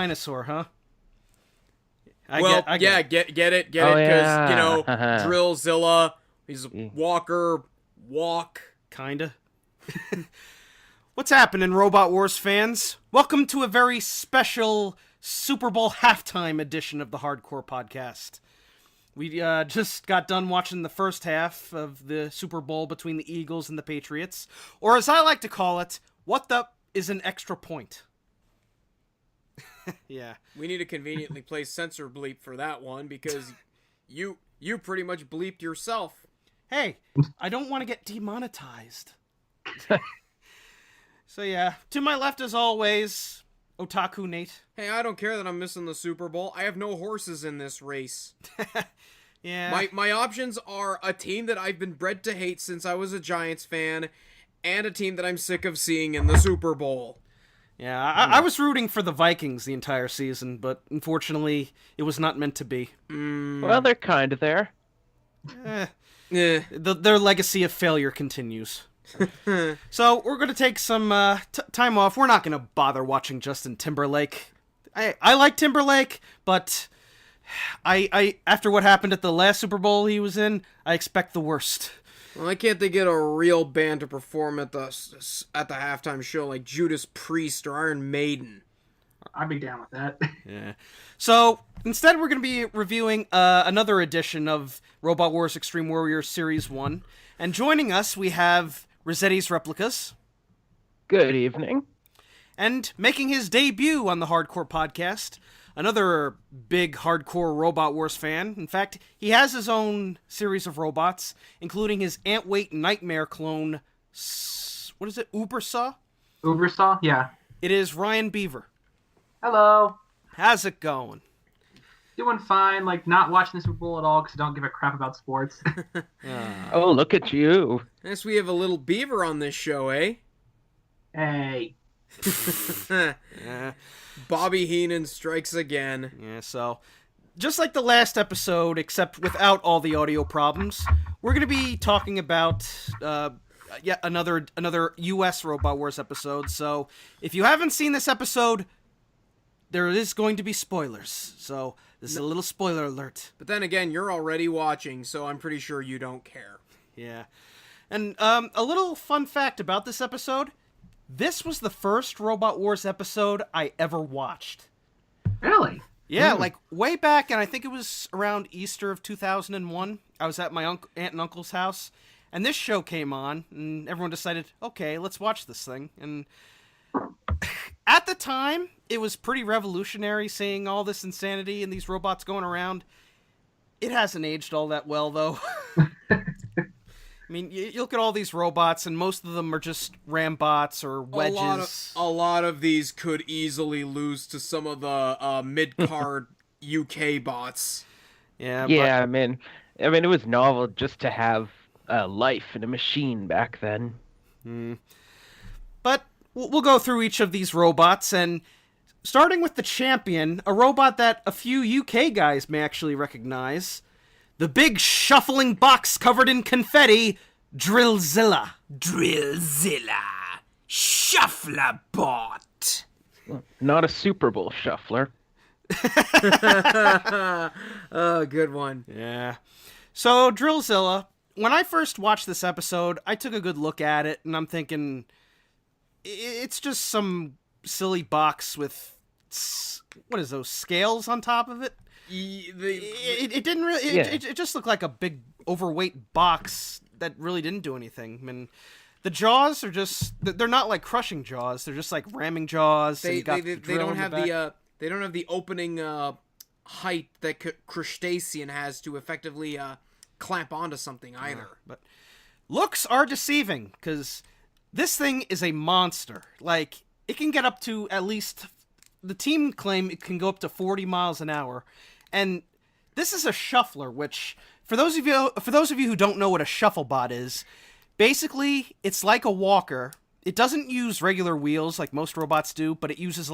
dinosaur, huh? Get it, because, Drillzilla, he's a walker, Kinda. What's happening, Robot Wars fans? Welcome to a very special Super Bowl halftime edition of the Hardcore Podcast. We just got done watching the first half of the Super Bowl between the Eagles and the Patriots, or as I like to call it, what the is an extra point? Yeah. We need to conveniently play censor bleep for that one, because you pretty much bleeped yourself. Hey, I don't want to get demonetized. So yeah, to my left as always, Otaku Nate. Hey, I don't care that I'm missing the Super Bowl. I have no horses in this race. Yeah. My options are a team that I've been bred to hate since I was a Giants fan, and a team that I'm sick of seeing in the Super Bowl. Yeah, I was rooting for the Vikings the entire season, but unfortunately, it was not meant to be. Well, they're kind of there. Their legacy of failure continues. So we're going to take some time off. We're not going to bother watching Justin Timberlake. I like Timberlake, but I after what happened at the last Super Bowl he was in, I expect the worst. Why can't they get a real band to perform at the halftime show like Judas Priest or Iron Maiden? I'd be down with that. Yeah. So instead, we're going to be reviewing another edition of Robot Wars Extreme Warriors Series 1. And joining us, we have ResettisReplicas. Good evening. And making his debut on the Hardcore Podcast, another big hardcore Robot Wars fan. In fact, he has his own series of robots, including his Antweight Nightmare clone, what is it, Ubersaw? Ubersaw? Yeah. It is RyanBeaver. Hello. How's it going? Doing fine, not watching the Super Bowl at all because I don't give a crap about sports. Oh, look at you. Yes, we have a little beaver on this show, eh? Hey. Yeah. Bobby Heenan strikes again. Yeah, so just like the last episode, except without all the audio problems, we're going to be talking about yet another U.S. Robot Wars episode. So if you haven't seen this episode, there is going to be spoilers. So this is a little spoiler alert. But then again, you're already watching, so I'm pretty sure you don't care. Yeah. And a little fun fact about this episode. This was the first Robot Wars episode I ever watched. Really? Yeah, way back, and I think it was around Easter of 2001. I was at my aunt and uncle's house, and this show came on, and everyone decided, okay, let's watch this thing. And at the time, it was pretty revolutionary seeing all this insanity and these robots going around. It hasn't aged all that well, though. I mean, you look at all these robots, and most of them are just rambots or wedges. A lot of these could easily lose to some of the mid-card UK bots. Yeah, I mean, it was novel just to have life in a machine back then. But we'll go through each of these robots, and starting with the champion, a robot that a few UK guys may actually recognize. The big shuffling box covered in confetti, Drillzilla. Shuffler bot. Not a Super Bowl shuffler. Oh, good one. Yeah. So, Drillzilla, when I first watched this episode, I took a good look at it, and I'm thinking, it's just some silly box with, what is those, scales on top of it? It didn't really. It just looked like a big overweight box that really didn't do anything. I mean, the jaws are just—they're not like crushing jaws. They're just like ramming jaws. They don't have the opening height that crustacean has to effectively clamp onto something either. But looks are deceiving because this thing is a monster. Like, it can get up to at least. The team claim it can go up to 40 miles an hour. And this is a shuffler, which, for those of you who don't know what a shufflebot is, basically, it's like a walker. It doesn't use regular wheels like most robots do, but it uses,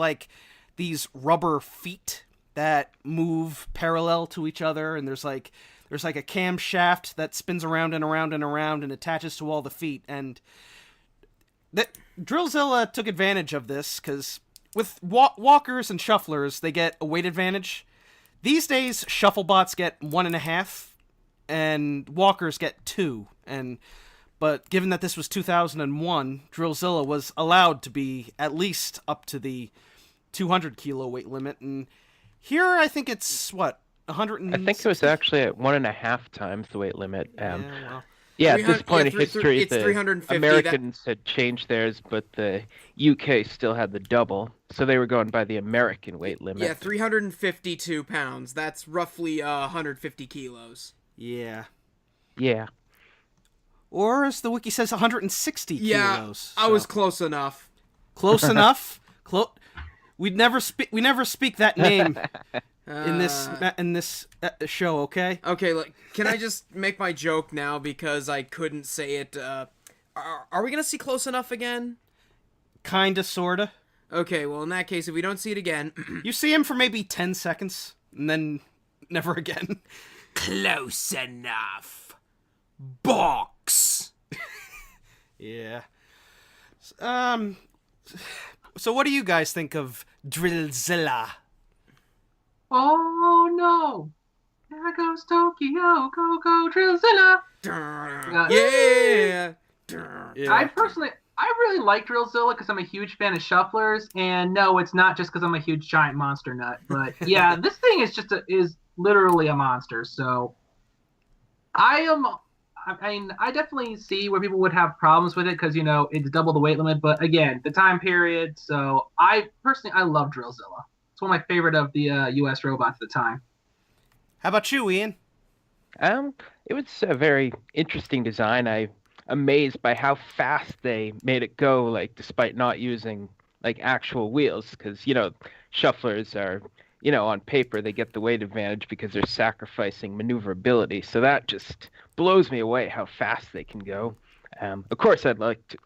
these rubber feet that move parallel to each other, and there's a camshaft that spins around and around and around and attaches to all the feet, and Drillzilla took advantage of this, because with walkers and shufflers, they get a weight advantage. These days, shufflebots get 1.5, and walkers get 2. But given that this was 2001, Drillzilla was allowed to be at least up to the 200 kilo weight limit, and here I think it's what 100. I think it was actually at 1.5 times the weight limit. Well. Yeah, at this point in history, it's the 350, Americans had changed theirs, but the UK still had the double, so they were going by the American weight limit. Yeah, 352 pounds. That's roughly 150 kilos. Yeah. Yeah. Or as the wiki says, 160 kilos. I was close enough. Close enough. We never speak that name in this show. Okay. Okay. Can I just make my joke now because I couldn't say it? Are we gonna see Close Enough again? Kinda, sorta. Okay. Well, in that case, if we don't see it again, you see him for maybe 10 seconds, and then never again. Close enough. Box. Yeah. So what do you guys think of Drillzilla? Oh no! There goes Tokyo, go Drillzilla! Yeah. I really like Drillzilla because I'm a huge fan of shufflers, and no, it's not just because I'm a huge giant monster nut. But yeah, this thing is literally a monster. So I definitely see where people would have problems with it because, it's double the weight limit. But again, the time period. So I love Drillzilla. It's one of my favorite of the U.S. robots at the time. How about you, Ian? It was a very interesting design. I'm amazed by how fast they made it go, like, despite not using, like, actual wheels. Because, shufflers are, on paper, they get the weight advantage because they're sacrificing maneuverability. So that just blows me away how fast they can go. Of course, I'd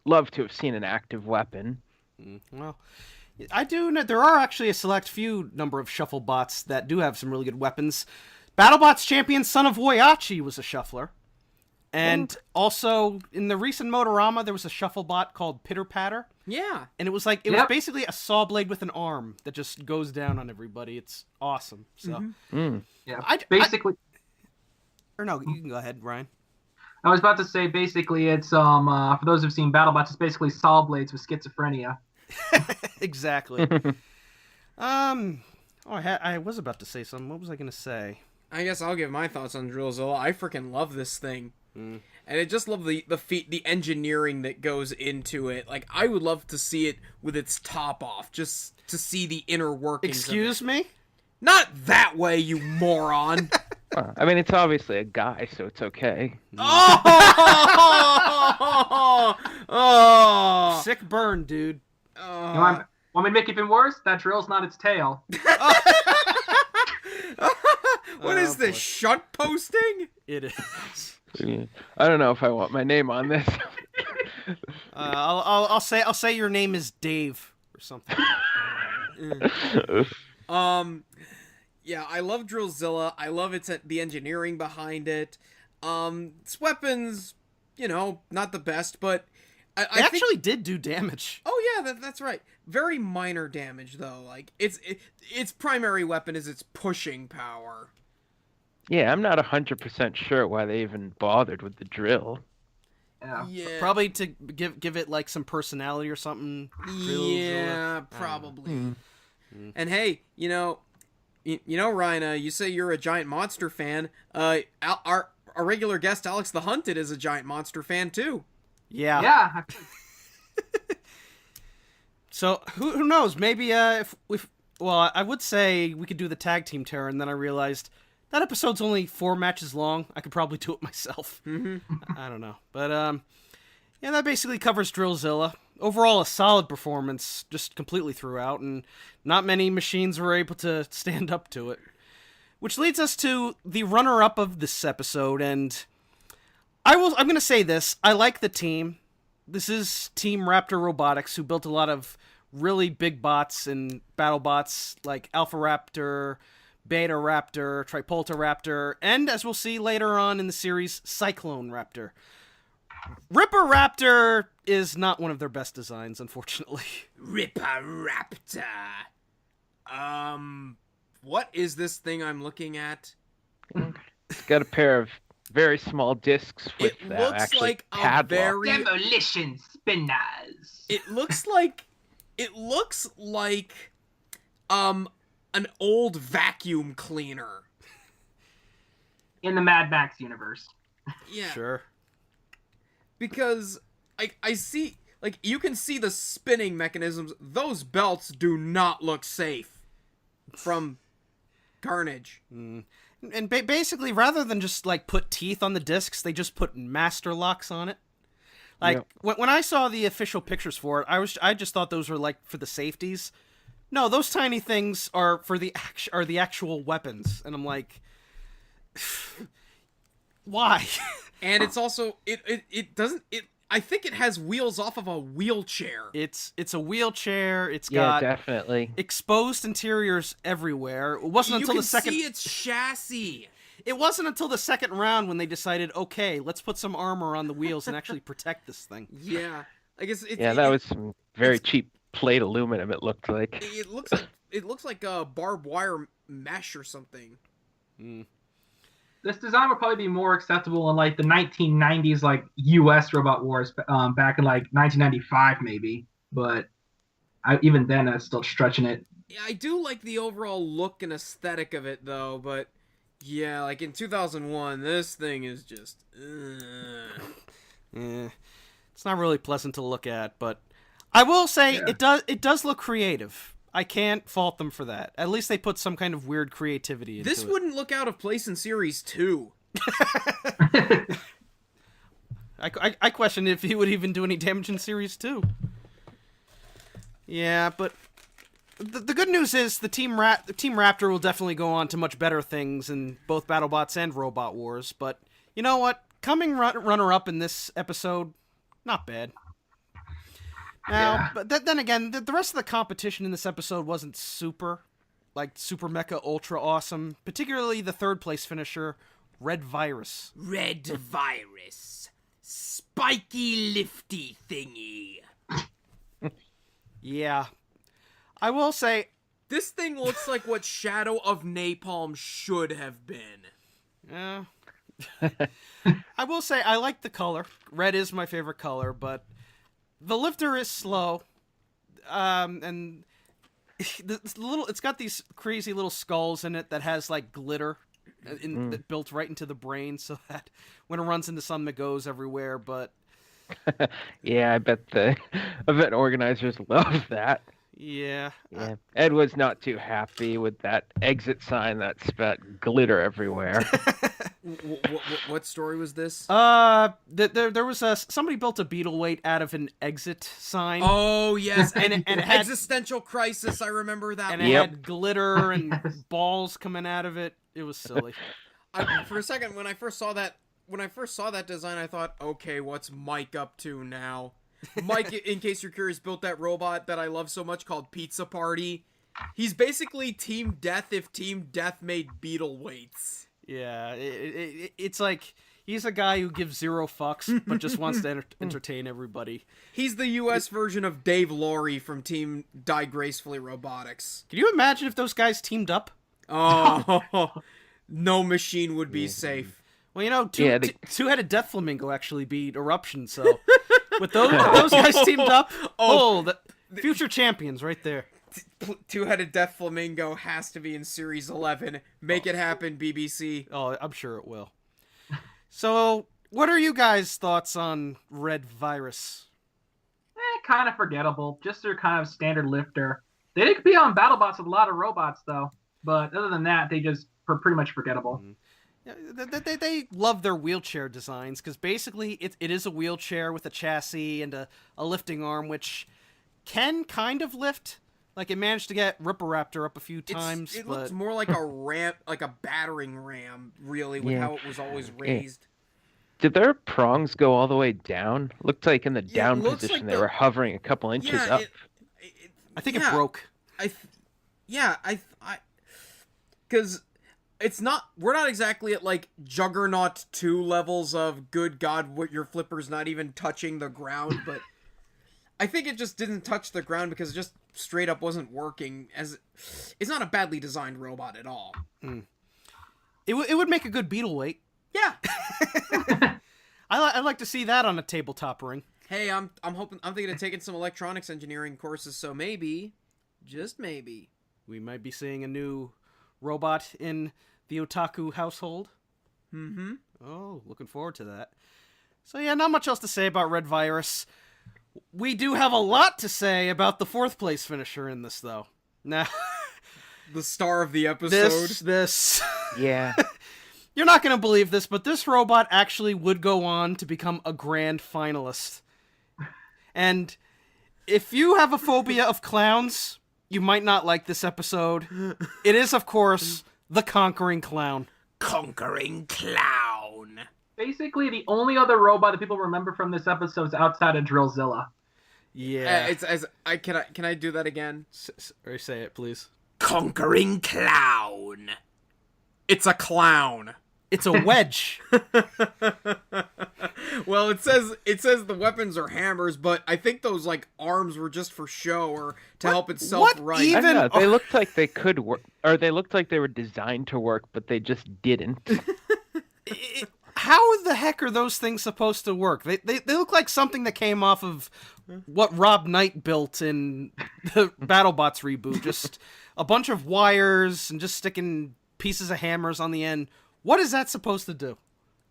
love to have seen an active weapon. Well, I do know there are actually a select few number of shuffle bots that do have some really good weapons. BattleBots champion Son of Woyachi was a shuffler. And also, in the recent Motorama, there was a shuffle bot called Pitter Patter. Yeah. And it was was basically a saw blade with an arm that just goes down on everybody. It's awesome. So, Yeah, or no, you can go ahead, Ryan. I was about to say, basically, it's for those who've seen BattleBots, it's basically saw blades with schizophrenia. Exactly. I was about to say something. What was I going to say? I guess I'll give my thoughts on Drillzilla. I freaking love this thing. And I just love the engineering that goes into it. Like, I would love to see it with its top off, just to see the inner workings. Excuse me? Not that way, you moron. I mean, it's obviously a guy, so it's okay. Oh! Sick burn, dude. Want me to make it even worse? That drill's not its tail. What is this, shunt posting? It is. I don't know if I want my name on this. I'll say your name is Dave or something. Yeah, I love Drillzilla. I love the engineering behind it. Its weapons, not the best, but I actually did do damage. Oh yeah, that's right. Very minor damage though. Like its primary weapon is its pushing power. Yeah, I'm not 100% sure why they even bothered with the drill. Yeah. Probably to give it like some personality or something. Yeah, probably. And hey, Ryan, you say you're a giant monster fan. Our regular guest Alex the Hunted is a giant monster fan too. Yeah. Yeah. So who knows? Maybe I would say we could do the tag team terror, and then I realized that episode's only 4 matches long. I could probably do it myself. I don't know, but yeah, that basically covers Drillzilla. Overall, a solid performance, just completely throughout, and not many machines were able to stand up to it. Which leads us to the runner-up of this episode, and I'm going to say this. I like the team. This is Team Raptor Robotics, who built a lot of really big bots and battle bots like Alpha Raptor, Beta Raptor, Tripolta Raptor, and as we'll see later on in the series, Cyclone Raptor. Ripper-Raptor is not one of their best designs, unfortunately. Ripper-Raptor. What is this thing I'm looking at? It's got a pair of very small discs with It looks actually like a padlock. very... Demolition spinners. It looks like an old vacuum cleaner. In the Mad Max universe. Yeah. Sure. Because I see, like, you can see the spinning mechanisms. Those belts do not look safe from Carnage. And basically, rather than just, like, put teeth on the discs, they just put master locks on it. Like, when I saw the official pictures for it, I just thought those were, like, for the safeties. No, those tiny things are for the actual weapons. And I'm like, why? And it's also, it doesn't, I think it has wheels off of a wheelchair. It's a wheelchair. It's got definitely exposed interiors everywhere. It wasn't until the second. You can see its chassis. It wasn't until the second round when they decided, okay, let's put some armor on the wheels and actually protect this thing. Yeah, I guess. that was some very cheap plate aluminum. It looked like. It looks like a barbed wire mesh or something. This design would probably be more acceptable in like the 1990s, like U.S. Robot Wars, back in like 1995 maybe. But even then, that's still stretching it. Yeah, I do like the overall look and aesthetic of it, though. But yeah, like in 2001, this thing is just. It's not really pleasant to look at, but I will say it does look creative. I can't fault them for that. At least they put some kind of weird creativity into it. This wouldn't look out of place in Series 2. I question if he would even do any damage in Series 2. Yeah, but the good news is the Team Raptor will definitely go on to much better things in both BattleBots and Robot Wars. But you know what? Coming runner-up in this episode, not bad. Now, but then again, the rest of the competition in this episode wasn't super mecha ultra awesome. Particularly the third place finisher, Red Virus. Red Virus. Spiky lifty thingy. Yeah. I will say... This thing looks like what Shadow of Napalm should have been. I will say I like the color. Red is my favorite color, but... The lifter is slow, and it's got these crazy little skulls in it that has like glitter that built right into the brain, so that when it runs into something, it goes everywhere. But yeah, I bet event organizers love that. Yeah. Ed was not too happy with that exit sign that spat glitter everywhere. What story was this? There was somebody built a beetle weight out of an exit sign. Oh yes, and it had existential crisis. I remember that. And it had glitter and balls coming out of it. It was silly. For a second, when I first saw that design, I thought, okay, what's Mike up to now? Mike, in case you're curious, built that robot that I love so much called Pizza Party. He's basically Team Death if Team Death made beetle weights. Yeah, it's like he's a guy who gives zero fucks, but just wants to entertain everybody. He's the U.S. version of Dave Laurie from Team Die Gracefully Robotics. Can you imagine if those guys teamed up? Oh, no machine would be safe. Well, you know, two-headed Death Flamingo actually beat Eruption, so with those guys teamed up, the future champions right there. Two-headed Death Flamingo has to be in Series 11. Make it happen, BBC. Oh, I'm sure it will. So, what are you guys' thoughts on Red Virus? Kind of forgettable. Just their kind of standard lifter. They did be on BattleBots with a lot of robots, though. But other than that, they just were pretty much forgettable. Yeah, they love their wheelchair designs, because basically it is a wheelchair with a chassis and a lifting arm, which can kind of lift. Like, it managed to get Ripper-Raptor up a few times. It looks more like a ram, like a battering ram, really, with how it was always raised. Did their prongs go all the way down? Looked like in the down position like they were hovering a couple inches up. I think it broke. Because we're not exactly at like Juggernaut 2 levels of good god what your flipper's not even touching the ground, but I think it just didn't touch the ground because it just straight up wasn't working. As it's not a badly designed robot at all. It would make a good beetle weight. Yeah. I'd like to see that on a tabletop ring. Hey, I'm thinking of taking some electronics engineering courses, so maybe, just maybe, we might be seeing a new robot in the Otaku household. Mm-hmm. Oh, looking forward to that. So yeah, not much else to say about Red Virus. We do have a lot to say about the 4th place finisher in this, though. Now, the star of the episode. This. Yeah. You're not going to believe this, but this robot actually would go on to become a grand finalist. And if you have a phobia of clowns, you might not like this episode. It is, of course, the Conquering Clown. Conquering Clown. Basically, the only other robot that people remember from this episode is outside of Drillzilla. Yeah. Can I do that again? Or say it, please. Conquering Clown. It's a clown. It's a wedge. Well, it says the weapons are hammers, but I think those like arms were just for show or to help itself what right. even- I don't know. They looked like they could work, or they looked like they were designed to work, but they just didn't. How the heck are those things supposed to work? They look like something that came off of what Rob Knight built in the BattleBots reboot. Just a bunch of wires and just sticking pieces of hammers on the end. What is that supposed to do?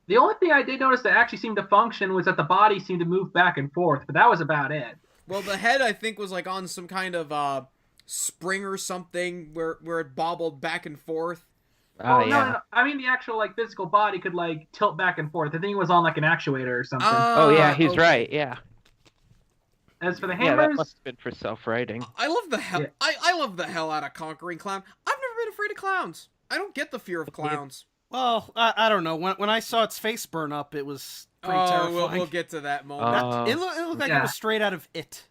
The only thing I did notice that actually seemed to function was that the body seemed to move back and forth, but that was about it. Well, the head I think was like on some kind of spring or something where it bobbled back and forth. Oh, No, yeah. no. I mean, the actual like physical body could like tilt back and forth. I think it was on like an actuator or something. Oh, yeah, he's okay. right. Yeah. As for the Yeah, that hammers, must have been for self-writing. I love the hell. Yeah. I love the hell out of Conquering Clown. I've never been afraid of clowns. I don't get the fear of clowns. Well, I don't know. When I saw its face burn up, it was pretty terrifying. We'll get to that moment. It looked like it Yeah. was straight out of It.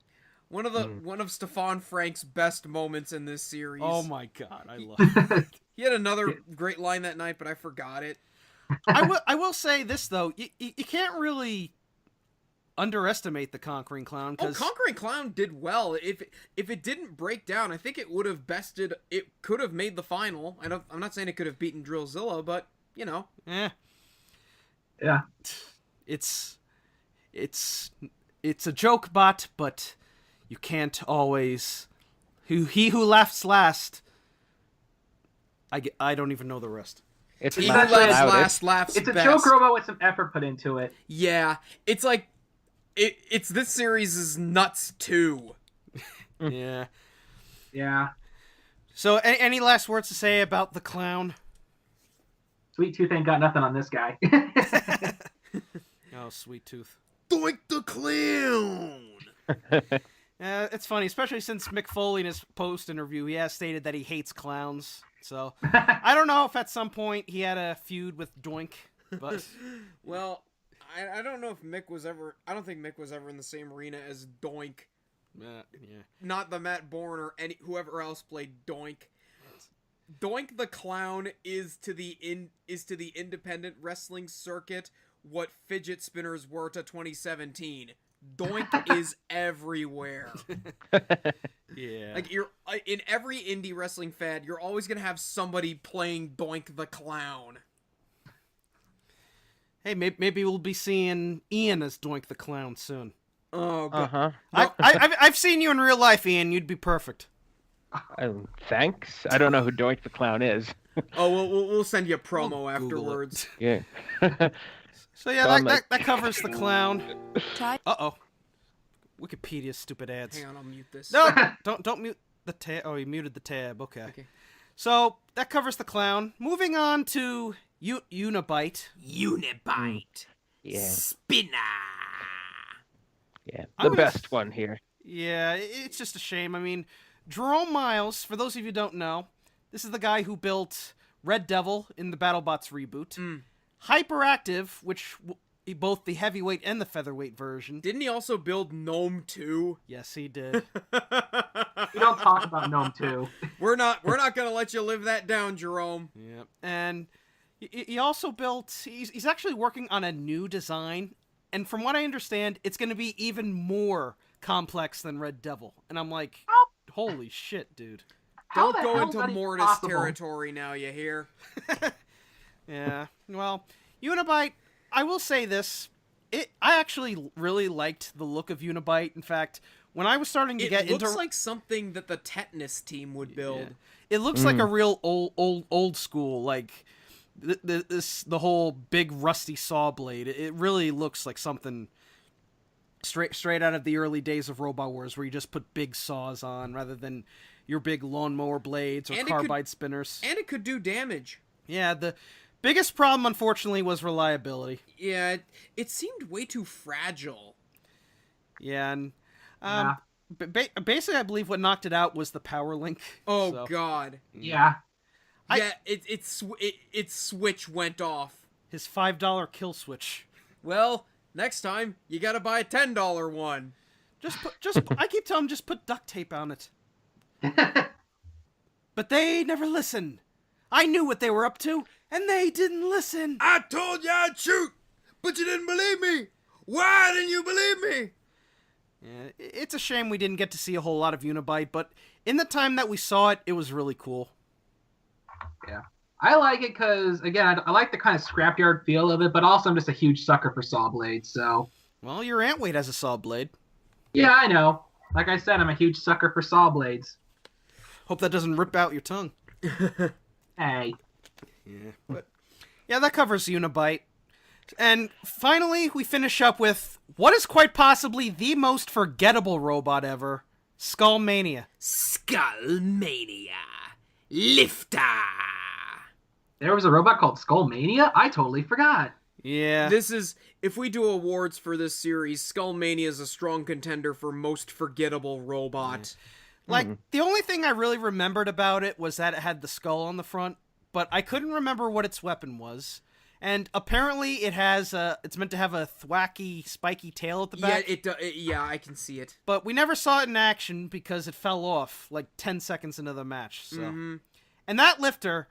One of Stefan Frank's best moments in this series. Oh my god, I love it. He had another great line that night, but I forgot it. I will say this though, you can't really underestimate the Conquering Clown Oh, because Conquering Clown did well. If it didn't break down, I think it would have bested. It could have made the final. I'm not saying it could have beaten Drillzilla, but you know. yeah. it's a joke bot, but you can't always. He who laughs last. I don't even know the rest. It's He not who laughs loudest. last laughs It's a best. joke robot with some effort put into it. Yeah, it's like it's this series is nuts too. Yeah. Yeah. So, any last words to say about the clown? Sweet Tooth ain't got nothing on this guy. Oh, Sweet Tooth. Doink the clown. It's funny, especially since Mick Foley in his post interview, he has stated that he hates clowns. So, I don't know if at some point he had a feud with Doink, but Well, I don't know if Mick was ever. I don't think Mick was ever in the same arena as Doink. yeah. Not the Matt Bourne or whoever else played Doink. Doink the Clown is to the independent wrestling circuit what fidget spinners were to 2017. Doink is everywhere. Yeah. Like you're in every indie wrestling fad, you're always gonna have somebody playing Doink the Clown. Hey, maybe we'll be seeing Ian as Doink the Clown soon. Oh god. Uh-huh. I've seen you in real life, Ian. You'd be perfect. Thanks. I don't know who Doink the Clown is. Oh, we'll send you a promo Google afterwards. Yeah. So yeah, Sound that covers the clown. Try. Uh-oh. Wikipedia's stupid ads. Hang on, I'll mute this. No, don't mute the tab. Oh, he muted the tab. Okay. So that covers the clown. Moving on to Unibite. Unibite. Yeah. Spinner. Yeah. I The was- best one here. Yeah, it's just a shame. I mean, Jerome Miles, for those of you who don't know, this is the guy who built Red Devil in the BattleBots reboot. Hyperactive, which both the heavyweight and the featherweight version. Didn't he also build Gnome 2? Yes, he did. We don't talk about Gnome 2. We're not gonna let you live that down, Jerome. Yeah, and he also built. He's actually working on a new design, and from what I understand, it's going to be even more complex than Red Devil. And I'm like, holy shit, dude! How Don't the go hell is into that even Mortis possible? territory now. You hear? Yeah. Well, Unibite. I will say this. I actually really liked the look of Unibite. In fact, when I was starting to get It looks into, like something that the Tetanus team would build. Yeah. It looks like a real old school, like the whole big rusty saw blade. It really looks like something straight out of the early days of Robot Wars, where you just put big saws on rather than your big lawnmower blades or And carbide spinners. And it could do damage. Yeah, the biggest problem, unfortunately, was reliability. Yeah, it seemed way too fragile. Yeah, and Yeah. basically, I believe what knocked it out was the power link. Oh So, God. Yeah. Yeah, its switch went off. his $5 kill switch. Well, next time you gotta buy a $10 one. I keep telling him just put duct tape on it. But they never listen. I knew what they were up to, and they didn't listen. I told you I'd shoot, but you didn't believe me. Why didn't you believe me? Yeah, it's a shame we didn't get to see a whole lot of Unibite, but in the time that we saw it, it was really cool. Yeah. I like it because, again, I like the kind of scrapyard feel of it, but also I'm just a huge sucker for saw blades, so... Well, your Antweight has a saw blade. Yeah, I know. Like I said, I'm a huge sucker for saw blades. Hope that doesn't rip out your tongue. Hey. Yeah, but yeah, that covers Unibite. And finally, we finish up with what is quite possibly the most forgettable robot ever, Skullmania. Skullmania. Lifter. There was a robot called Skullmania? I totally forgot. Yeah. This is, if we do awards for this series, Skullmania is a strong contender for most forgettable robot. Like, the only thing I really remembered about it was that it had the skull on the front, but I couldn't remember what its weapon was. And apparently it has it's meant to have a thwacky, spiky tail at the back. Yeah, I can see it. But we never saw it in action because it fell off like 10 seconds into the match. So, And that lifter,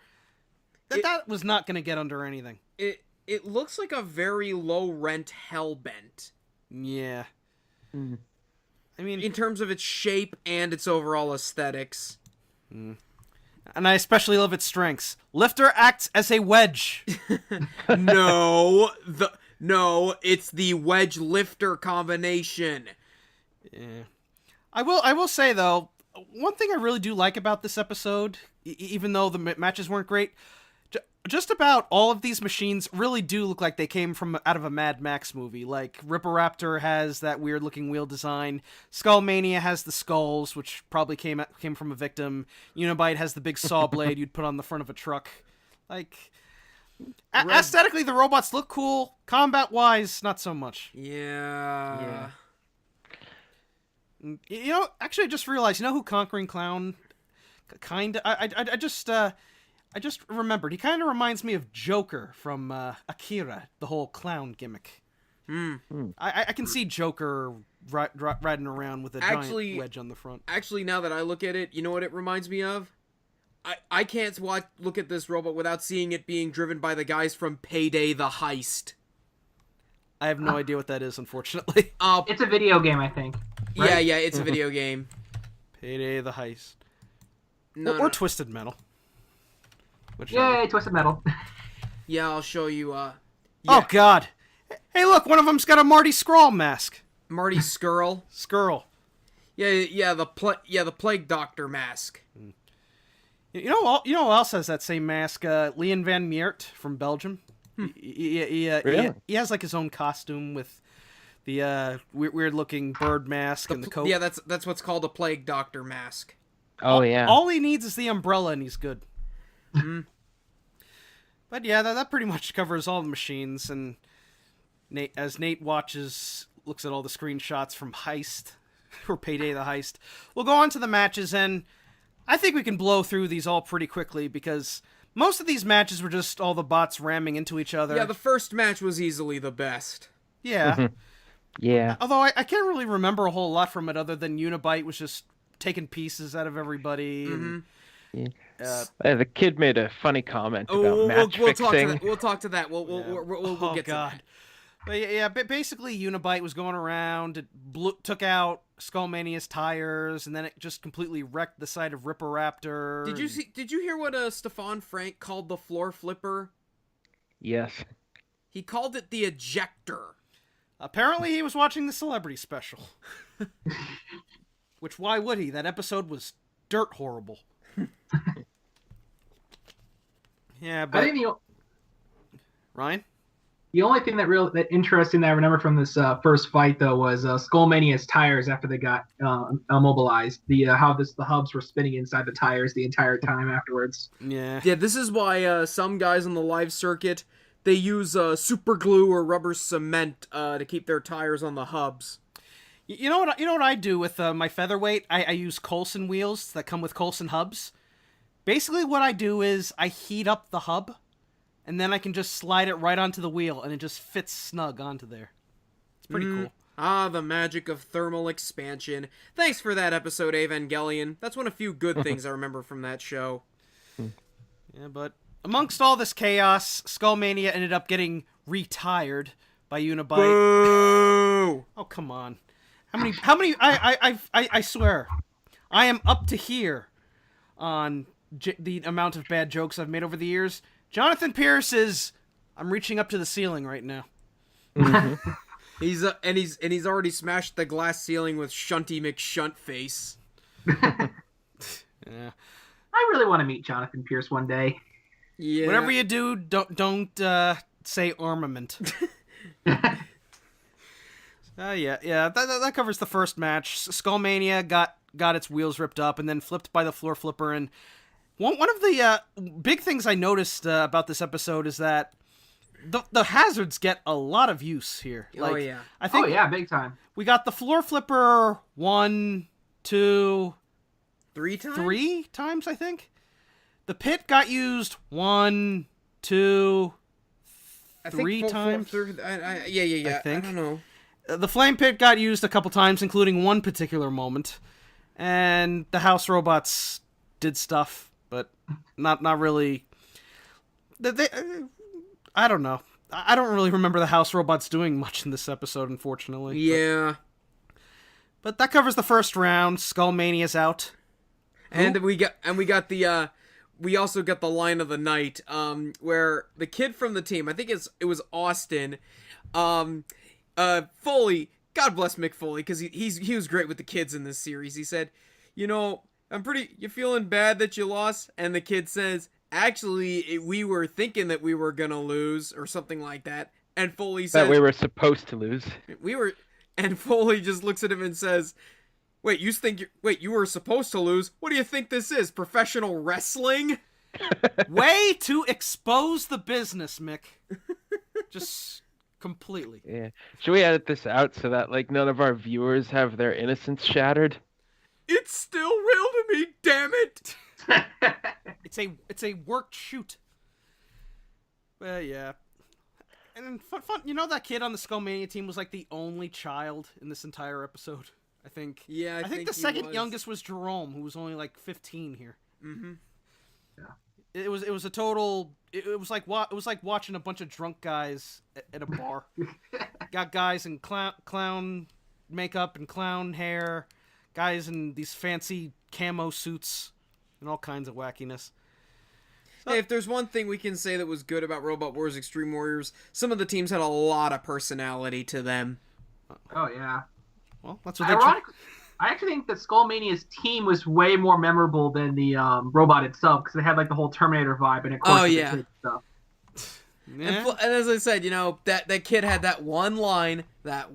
that was not going to get under anything. It looks like a very low rent Hellbent. Yeah. I mean, In terms of its shape and its overall aesthetics. and I especially love its strengths. Lifter acts as a wedge. No, it's the wedge lifter combination. Yeah. I will say though, one thing I really do like about this episode, even though the matches weren't great, just about all of these machines really do look like they came from out of a Mad Max movie. Like Ripperaptor has that weird looking wheel design. Skullmania has the skulls, which probably came from a victim. Unibite has the big saw blade you'd put on the front of a truck. Like, aesthetically, the robots look cool. Combat wise, not so much. Yeah. You know, actually, I just realized. You know who Conquering Clown? Kinda. I just remembered. He kind of reminds me of Joker from Akira, the whole clown gimmick. I can see Joker riding around with a giant wedge on the front. Actually, now that I look at it, you know what it reminds me of? I can't look at this robot without seeing it being driven by the guys from Payday the Heist. I have no idea what that is, unfortunately. It's a video game, I think. Right? Yeah, it's a video game. Payday the Heist. No. Or Twisted Metal. Yay, Twisted Metal. Yeah, I'll show you, Yeah. Oh, God. Hey, look, one of them's got a Marty Skrull mask. Marty Skrull. Skrull. Yeah, the Plague Doctor mask. You know who else has that same mask? Leon Van Meert from Belgium. He has like his own costume with the weird-looking bird mask and the coat. Yeah, that's what's called a Plague Doctor mask. Oh, yeah. All he needs is the umbrella and he's good. But yeah, that pretty much covers all the machines. And Nate looks at all the screenshots from Heist, or Payday the Heist. We'll go on to the matches, and I think we can blow through these all pretty quickly because most of these matches were just all the bots ramming into each other. Yeah, the first match was easily the best. Yeah. Yeah. Although I can't really remember a whole lot from it other than Unibite was just taking pieces out of everybody. And, The kid made a funny comment about match we'll fixing. talk to that. We'll get to that. But yeah, basically Unibite was going around, it took out Skullmania's tires, and then it just completely wrecked the side of Ripper Raptor. Did you hear what Stefan Frank called the floor flipper? Yes. He called it the ejector. Apparently he was watching the Celebrity Special. Which, why would he? That episode was dirt horrible. Yeah, but... I think Ryan? the only thing that interesting that I remember from this first fight though was Skullmania's tires after they got immobilized. The hubs were spinning inside the tires the entire time afterwards. Yeah. Yeah, this is why some guys on the live circuit, they use super glue or rubber cement to keep their tires on the hubs. You know what I do with my featherweight? I use Coulson wheels that come with Coulson hubs. Basically what I do is I heat up the hub, and then I can just slide it right onto the wheel, and it just fits snug onto there. It's pretty cool. Ah, the magic of thermal expansion. Thanks for that episode, Evangelion. That's one of few good things I remember from that show. Yeah, but amongst all this chaos, Skullmania ended up getting retired by Unibite. Boo! Oh, come on. How many, I swear, I am up to here on the amount of bad jokes I've made over the years. Jonathan Pierce is, I'm reaching up to the ceiling right now. Mm-hmm. He's already smashed the glass ceiling with Shunty McShuntface. Yeah. I really want to meet Jonathan Pierce one day. Yeah. Whatever you do, don't say armament. Yeah. That covers the first match. Skullmania got its wheels ripped up and then flipped by the floor flipper. And one of the big things I noticed about this episode is that the hazards get a lot of use here. Oh, yeah. I think Big time. we got the floor flipper 1, 2, 3 times? 3 times, I think. The pit got used 1, 2, 3 times. Yeah. I think. I don't know. The flame pit got used a couple times, including one particular moment. And the house robots did stuff, but not really. I don't know. I don't really remember the house robots doing much in this episode, unfortunately. Yeah. But that covers the first round. Skullmania's out. And we also got the line of the night, where the kid from the team, I think it was Austin, Foley, God bless Mick Foley, because he was great with the kids in this series. He said, you feeling bad that you lost? And the kid says, actually, we were thinking that we were gonna lose, or something like that. And Foley says, that we were supposed to lose. And Foley just looks at him and says, you were supposed to lose? What do you think this is, professional wrestling? Way to expose the business, Mick. Just completely. Yeah. Should we edit this out so that none of our viewers have their innocence shattered? It's still real to me, damn it! It's a worked shoot. Well, yeah. And fun. That kid on the Skullmania team was the only child in this entire episode. I think. Yeah, I think the second youngest was Jerome, who was only 15 here. Mm-hmm. Yeah. It was a total. It was like watching a bunch of drunk guys at a bar. Got guys in clown makeup and clown hair, guys in these fancy camo suits, and all kinds of wackiness. Hey, if there's one thing we can say that was good about Robot Wars Extreme Warriors, some of the teams had a lot of personality to them. Oh yeah. Well, that's what Ironically, I actually think that Skullmania's team was way more memorable than the robot itself, because they had the whole Terminator vibe, and of course, stuff. Yeah. And as I said, that kid had that one line. Yeah,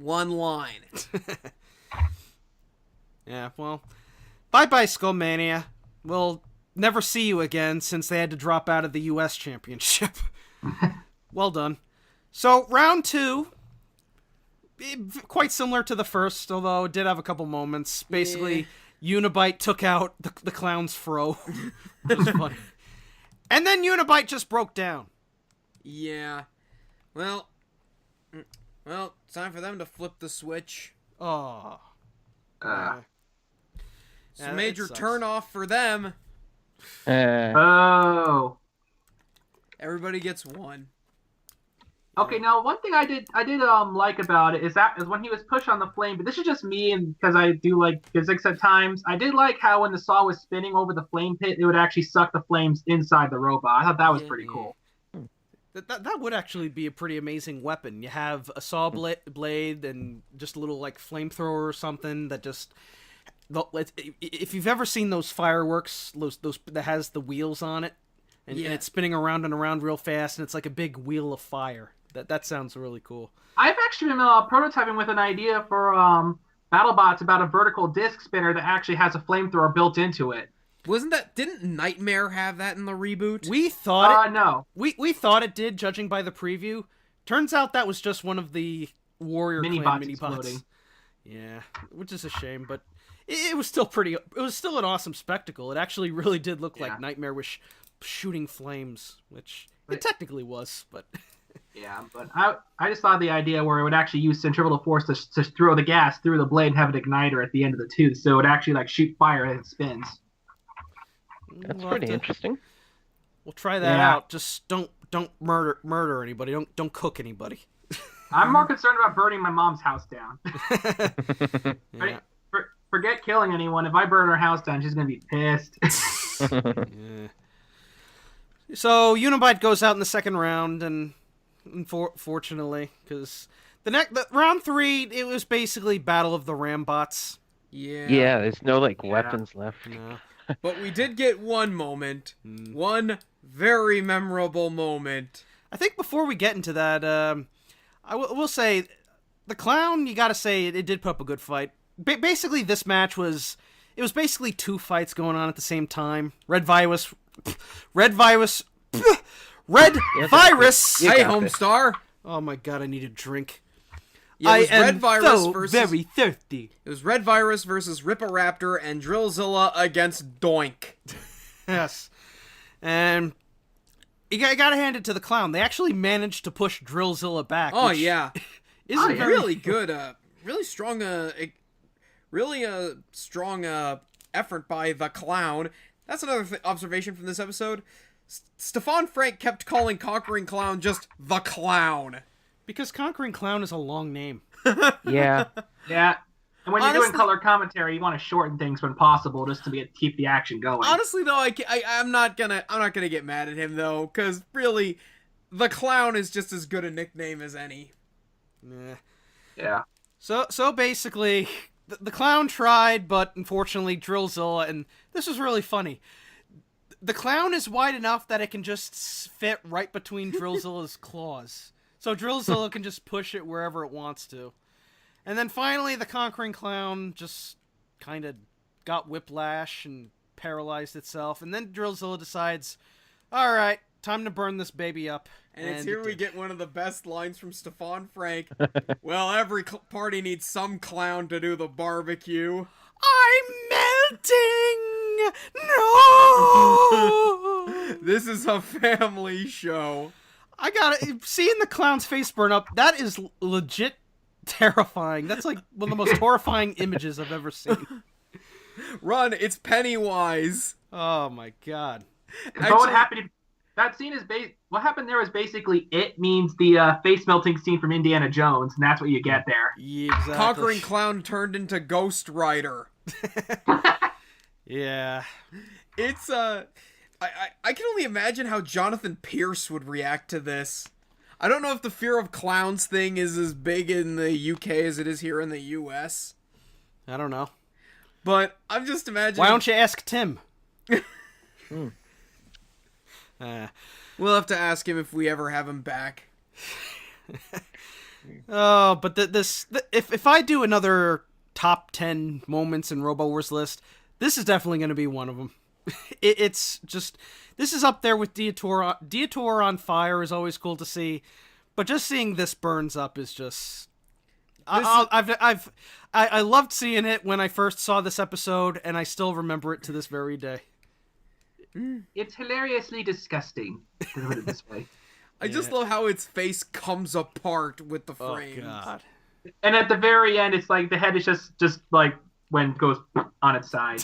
well, bye-bye, Skullmania. We'll never see you again since they had to drop out of the U.S. Championship. Well done. So, round 2, quite similar to the first, although it did have a couple moments. Basically, Unibite took out the clown's fro, which was funny. And then Unibite just broke down. Yeah. Well, it's time for them to flip the switch. Oh. It's a major turnoff for them. Oh. Everybody gets one. Okay, now one thing I did like about it is when he was pushed on the flame, but this is just me and because I do like physics at times. I did like how when the saw was spinning over the flame pit, it would actually suck the flames inside the robot. I thought that was pretty cool. That would actually be a pretty amazing weapon. You have a saw blade and just a little like flamethrower or something that just. If you've ever seen those fireworks, those that has the wheels on it, and it's spinning around and around real fast, and it's like a big wheel of fire. That sounds really cool. I've actually been prototyping with an idea for BattleBots about a vertical disc spinner that actually has a flamethrower built into it. Didn't Nightmare have that in the reboot? We thought no. We thought it did, judging by the preview. Turns out that was just one of the Warrior Clan mini-bots. Yeah, which is a shame, but it was still it was still an awesome spectacle. It actually really did look like Nightmare was shooting flames, which it technically was, but... Yeah, but I just thought the idea where it would actually use centrifugal force to throw the gas through the blade and have an igniter at the end of the tooth, so it would actually like shoot fire as it spins. That's pretty interesting. We'll try that out. Just don't murder anybody. Don't cook anybody. I'm more concerned about burning my mom's house down. Forget killing anyone. If I burn her house down, she's gonna be pissed. Yeah. So Unibite goes out in the second round, and unfortunately, because the round 3, it was basically Battle of the Rambots. Yeah. Yeah, there's no weapons left. No. But we did get one moment. One very memorable moment. I think before we get into that, I will say, the Clown, you gotta say, it did put up a good fight. Basically, this match was basically 2 fights going on at the same time. Red Virus. Hey, Homestar. Oh my god, I need a drink. Yeah, it was Red Virus versus... very thirsty. It was Red Virus versus Ripperaptor and Drillzilla against Doink. Yes. And you gotta hand it to the Clown. They actually managed to push Drillzilla back. Oh, yeah. Isn't really good, really strong effort by the Clown. That's another observation from this episode. Stefan Frank kept calling Conquering Clown just the Clown. Because Conquering Clown is a long name. Yeah. Yeah. And when you're doing color commentary, you want to shorten things when possible, just to keep the action going. Honestly, though, I'm not gonna get mad at him though, because really, the Clown is just as good a nickname as any. Yeah. So basically, the Clown tried, but unfortunately, Drillzilla, and this was really funny. The Clown is wide enough that it can just fit right between Drillzilla's claws. So Drillzilla can just push it wherever it wants to. And then finally, the Conquering Clown just kind of got whiplash and paralyzed itself. And then Drillzilla decides, all right, time to burn this baby up. And it's here we get one of the best lines from Stefan Frank. Well, every party needs some clown to do the barbecue. I'm melting! No! This is a family show. Seeing the Clown's face burn up, that is legit terrifying. That's like one of the most horrifying images I've ever seen. Run, it's Pennywise. Oh my god. But what happened? That scene is what happened there was basically it means the face melting scene from Indiana Jones, and that's what you get there. Yeah, exactly. Conquering Clown turned into Ghost Rider. Yeah. It's I can only imagine how Jonathan Pierce would react to this. I don't know if the fear of clowns thing is as big in the UK as it is here in the US. I don't know. But I'm just imagining... Why don't you ask Tim? We'll have to ask him if we ever have him back. Oh, but if I do another top 10 moments in Robo Wars list, this is definitely going to be one of them. It's just, this is up there with Deitor on fire is always cool to see, but just seeing this burns up is just. I loved seeing it when I first saw this episode, and I still remember it to this very day. It's hilariously disgusting, to put it this way. I just love how its face comes apart with the frames. Oh god! And at the very end, it's like the head is just like when it goes on its side.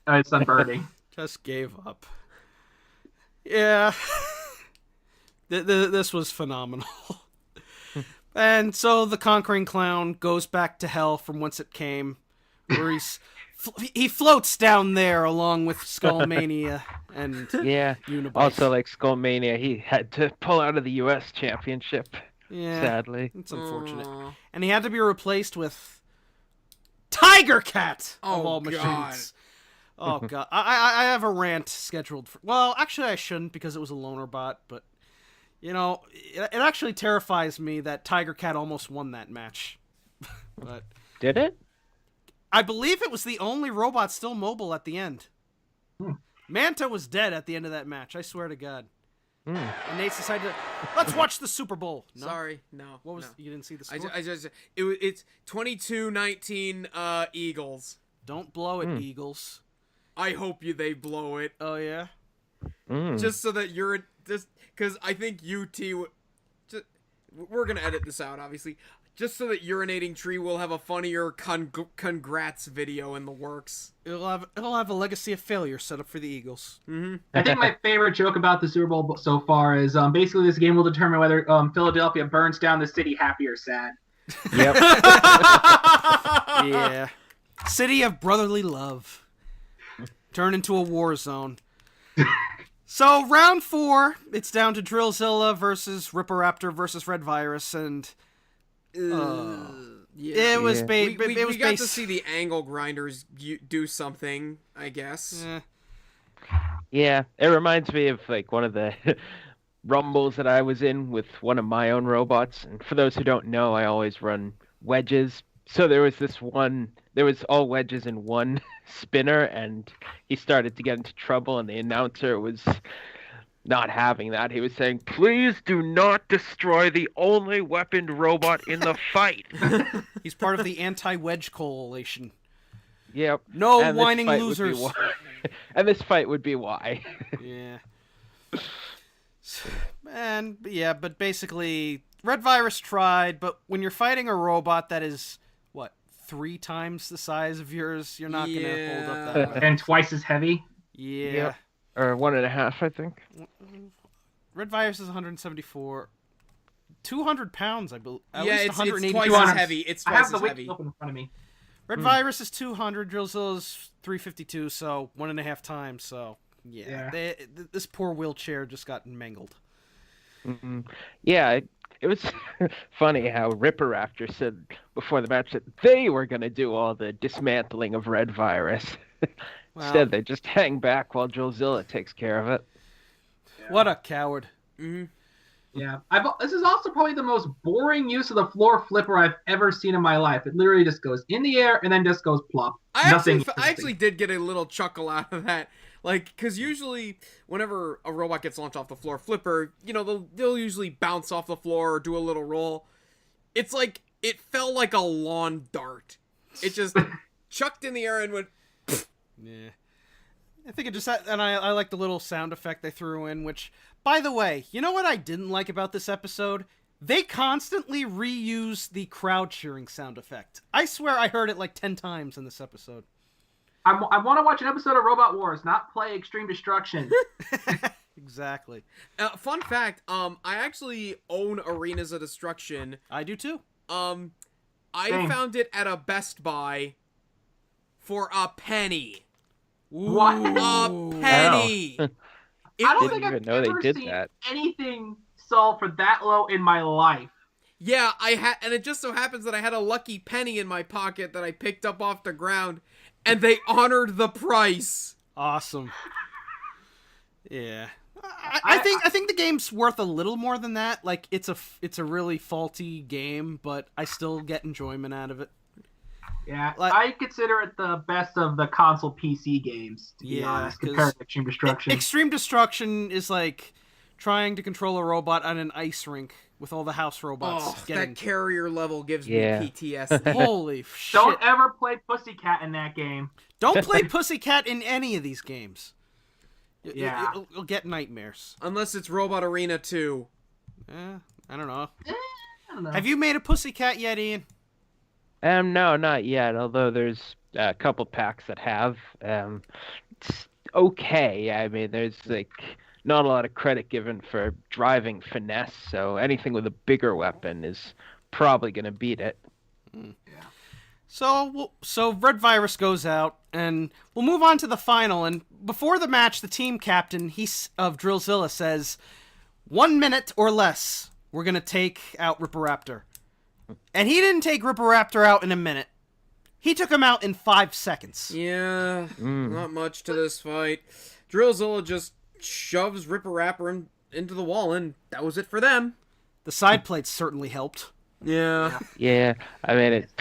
It's unburdening. Just gave up. Yeah. This was phenomenal. And so the Conquering Clown goes back to hell from whence it came, where he floats down there along with Skullmania and Universe. Also, like Skullmania, he had to pull out of the U.S. Championship. Yeah, sadly, it's unfortunate. And he had to be replaced with Tiger Cat of all machines. Oh god, I have a rant scheduled for. Well, actually, I shouldn't because it was a loner bot, but. You know, it actually terrifies me that Tiger Cat almost won that match. But did it? I believe it was the only robot still mobile at the end. Manta was dead at the end of that match. I swear to God. And Nate decided, let's watch the Super Bowl. No? Sorry, no. What was you didn't see the score? It's 22-19 Eagles. Don't blow it, Eagles. I hope they blow it. Oh yeah. Just so that you're just because I think we're gonna edit this out, obviously. Just so that urinating tree will have a funnier congrats video in the works. It'll have a legacy of failure set up for the Eagles. I think my favorite joke about the Super Bowl so far is basically this game will determine whether Philadelphia burns down the city happy or sad. Yep. Yeah. City of brotherly love. Turn into a war zone. So, round 4, it's down to Drillzilla versus Ripperaptor versus Red Virus, and it was we got to see the angle grinders do something, I guess. Yeah, it reminds me of like one of the rumbles that I was in with one of my own robots. And for those who don't know, I always run wedges. So there was all wedges in one spinner, and he started to get into trouble, and the announcer was not having that. He was saying, "Please do not destroy the only weaponed robot in the fight." He's part of the anti-wedge coalition. Yep. No and whining losers. And this fight would be why. Yeah. And yeah, but basically, Red Virus tried, but when you're fighting a robot that is 3 times the size of yours, you're not gonna hold up that much. And twice as heavy. Yeah. Yep. Or 1.5, I think. Red Virus is 174. 200 pounds, I believe. It's twice as heavy. It's twice I have the as weight heavy. open in front of me. Red Virus is 200. Drillzilla is 352, so 1.5 times. So yeah. This poor wheelchair just got mangled. Mm-hmm. Yeah, it was funny how Ripperaptor said before the match that they were going to do all the dismantling of Red Virus. Instead, they just hang back while Drillzilla takes care of it. Yeah. What a coward. Mm-hmm. Yeah. This is also probably the most boring use of the floor flipper I've ever seen in my life. It literally just goes in the air and then just goes plop. I actually did get a little chuckle out of that. Like, because usually whenever a robot gets launched off the floor flipper, they'll usually bounce off the floor or do a little roll. It's like, it felt like a lawn dart. It just chucked in the air and went... Yeah. I think it just had, and I like the little sound effect they threw in, which, by the way, you know what I didn't like about this episode? They constantly reuse the crowd cheering sound effect. I swear I heard it like 10 times in this episode. I want to watch an episode of Robot Wars, not play Extreme Destruction. Exactly. Fun fact, I actually own Arenas of Destruction. I do too. I found it at a Best Buy for a penny. What? A penny! Wow. I don't Didn't think even I've know they ever did seen that. anything sold for that low in my life. Yeah, and it just so happens that I had a lucky penny in my pocket that I picked up off the ground, and they honored the price. Awesome. Yeah. I think the game's worth a little more than that. Like, it's a really faulty game, but I still get enjoyment out of it. Yeah, Like, I consider it the best of the console PC games, to be honest, compared to Extreme Destruction. Extreme Destruction is like trying to control a robot on an ice rink with all the house robots. That carrier level gives me PTSD. Holy shit. Don't ever play Pussycat in that game. Don't play Pussycat in any of these games. Yeah. You'll get nightmares. Unless it's Robot Arena 2. I don't know. I don't know. Have you made a Pussycat yet, Ian? No, not yet. Although there's a couple packs that have. It's okay. I mean, there's like not a lot of credit given for driving finesse, so anything with a bigger weapon is probably going to beat it. So Red Virus goes out, and we'll move on to the final. And before the match, the team captain of Drillzilla says, 1 minute or less, we're going to take out Ripperaptor. And he didn't take Ripperaptor out in a minute. He took him out in 5 seconds. Yeah, not much to this fight. Drillzilla just shoves Ripperaptor into the wall, and that was it for them. The side plates certainly helped. Yeah. Yeah, I mean, it's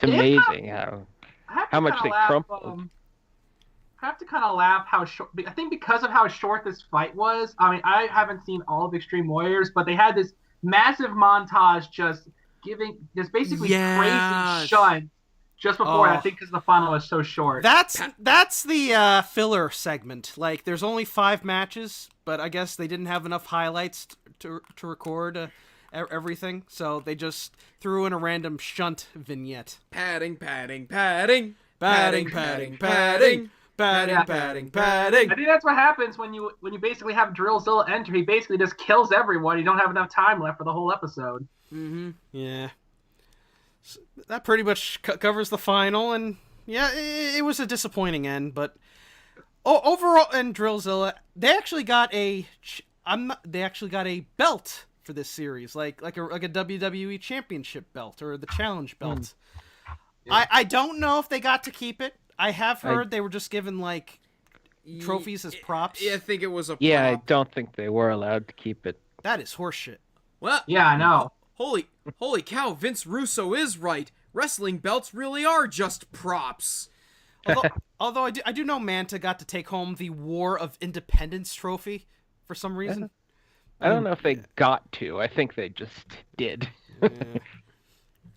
amazing how much they crumpled. I have to kind of laugh how short. I think because of how short this fight was. I mean, I haven't seen all of Extreme Warriors, but they had this massive montage just basically crazy shunt just before. I think because the final was so short. That's the filler segment. Like, there's only 5 matches, but I guess they didn't have enough highlights to record everything, so they just threw in a random shunt vignette. Padding. I think that's what happens when you basically have Drillzilla enter. He basically just kills everyone. You don't have enough time left for the whole episode. Mm-hmm. Yeah. So that pretty much covers the final, and yeah, it was a disappointing end, but overall, in Drillzilla, they actually got a belt for this series, like a WWE Championship belt or the Challenge belt. Yeah. I don't know if they got to keep it. I have heard they were just given like trophies as props. Yeah, I think it was a prop. Yeah, I don't think they were allowed to keep it. That is horseshit. Well, yeah, I know. Holy cow, Vince Russo is right. Wrestling belts really are just props. Although I do know Manta got to take home the War of Independence trophy for some reason. I don't know if they got to. I think they just did. Yeah.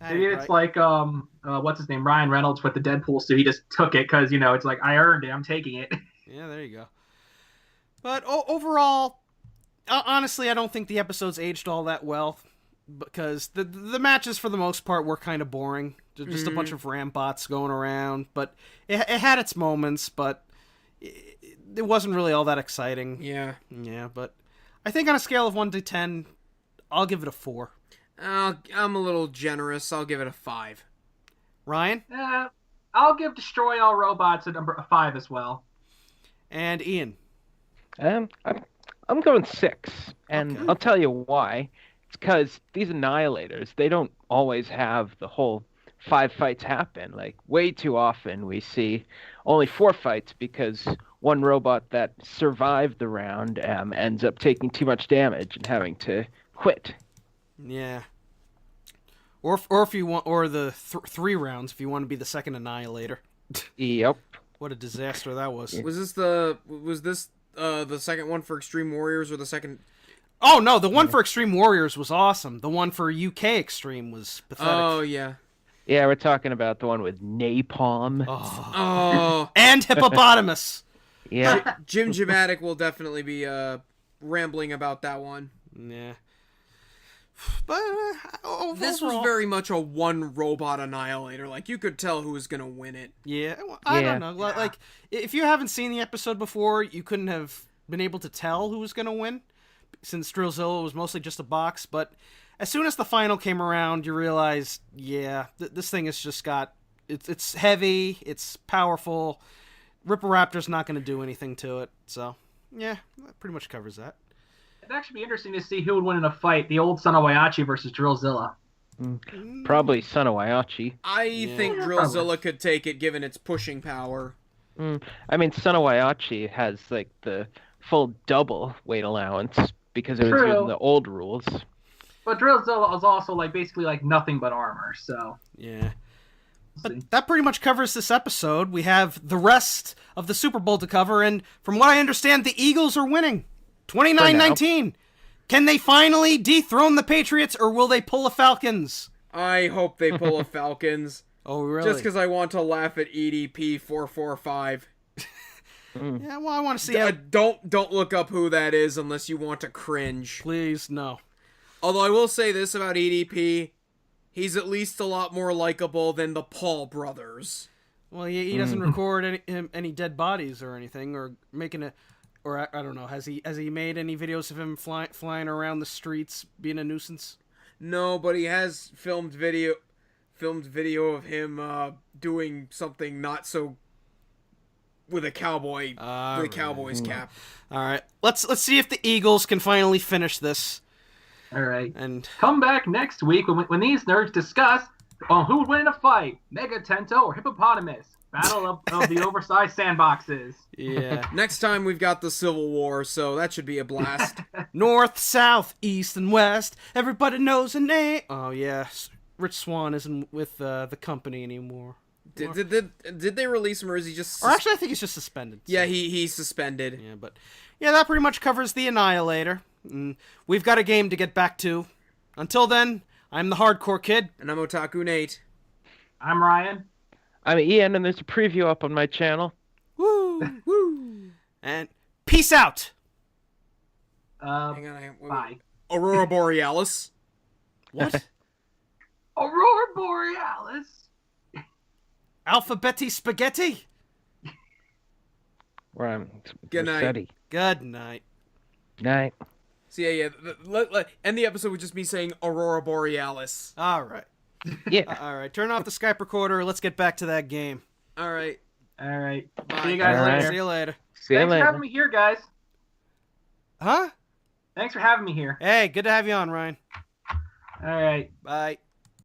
Maybe it's like what's his name, Ryan Reynolds with the Deadpool suit. He just took it because it's like, I earned it. I'm taking it. Yeah, there you go. But overall, honestly, I don't think the episodes aged all that well because the matches for the most part were kind of boring. Just a bunch of rambots going around, but it had its moments, but it wasn't really all that exciting. Yeah. Yeah, but I think on a scale of 1 to 10, I'll give it a 4. I'm a little generous. I'll give it a 5. Ryan? I'll give Destroy All Robots a 5 as well. And Ian? I'm going 6, and Okay. I'll tell you why. It's because these Annihilators, they don't always have the whole 5 fights happen. Like, way too often we see only 4 fights because one robot that survived the round ends up taking too much damage and having to quit. Yeah. Or if you want, or the 3 rounds if you want to be the second Annihilator. Yep. What a disaster that was. Was this the second one for Extreme Warriors or the second? Oh no, the one for Extreme Warriors was awesome. The one for UK Extreme was pathetic. Oh yeah. Yeah, we're talking about the one with Napalm. Oh. And Hippopotamus. Yeah. Jim Jamatic will definitely be rambling about that one. Yeah. But this was very much a one robot Annihilator. Like, you could tell who was gonna win it. Yeah, well, I don't know. Like, if you haven't seen the episode before, you couldn't have been able to tell who was gonna win, since Drillzilla was mostly just a box. But as soon as the final came around, you realize, this thing has just got it's heavy, it's powerful. Ripperaptor's not gonna do anything to it. So yeah, that pretty much covers that. It'd actually be interesting to see who would win in a fight: the old Son of Waiachi versus Drillzilla. Probably Son of Waiachi. I think Drillzilla could take it, given its pushing power. I mean, Son of Waiachi has like the full double weight allowance because it was using the old rules. But Drillzilla is also basically nothing but armor. So yeah. But that pretty much covers this episode. We have the rest of the Super Bowl to cover, and from what I understand, the Eagles are winning. 29-19. Can they finally dethrone the Patriots, or will they pull a Falcons? I hope they pull a Falcons. Oh, really? Just because I want to laugh at EDP 445. Yeah, well, I want to see how... Don't look up who that is unless you want to cringe. Please, no. Although I will say this about EDP, he's at least a lot more likable than the Paul brothers. Well, he doesn't record any dead bodies or anything, or making a, or I don't know. Has he made any videos of him flying around the streets being a nuisance? No, but he has filmed video of him doing something not so with a cowboy, Cowboys cap. All right, let's see if the Eagles can finally finish this. All right. And come back next week when these nerds discuss who would win in a fight, Mega Tento or Hippopotamus. Battle of the oversized sandboxes. Yeah. Next time we've got the Civil War, so that should be a blast. North, South, East, and West. Everybody knows a name. Oh yeah, Rich Swann isn't with the company anymore. Did they release him, or is he just? Or actually, I think he's just suspended. So. Yeah, he's suspended. Yeah, but yeah, that pretty much covers the Annihilator. We've got a game to get back to. Until then, I'm the Hardcore Kid, and I'm Otaku Nate. I'm Ryan. I'm Ian, and there's a preview up on my channel. Woo! Woo! And peace out! Hang on. Bye. Aurora Borealis. What? Aurora Borealis. Alphabeti Spaghetti? Good night. Resetti. Good night. Night. So yeah. End the episode with just me saying Aurora Borealis. All right. Yeah. All right. Turn off the Skype recorder. Let's get back to that game. All right. All right. Bye. See you guys later. See you later. See you Thanks later. for having me here, guys. Huh? Thanks for having me here. Hey, good to have you on, Ryan. All right. Bye.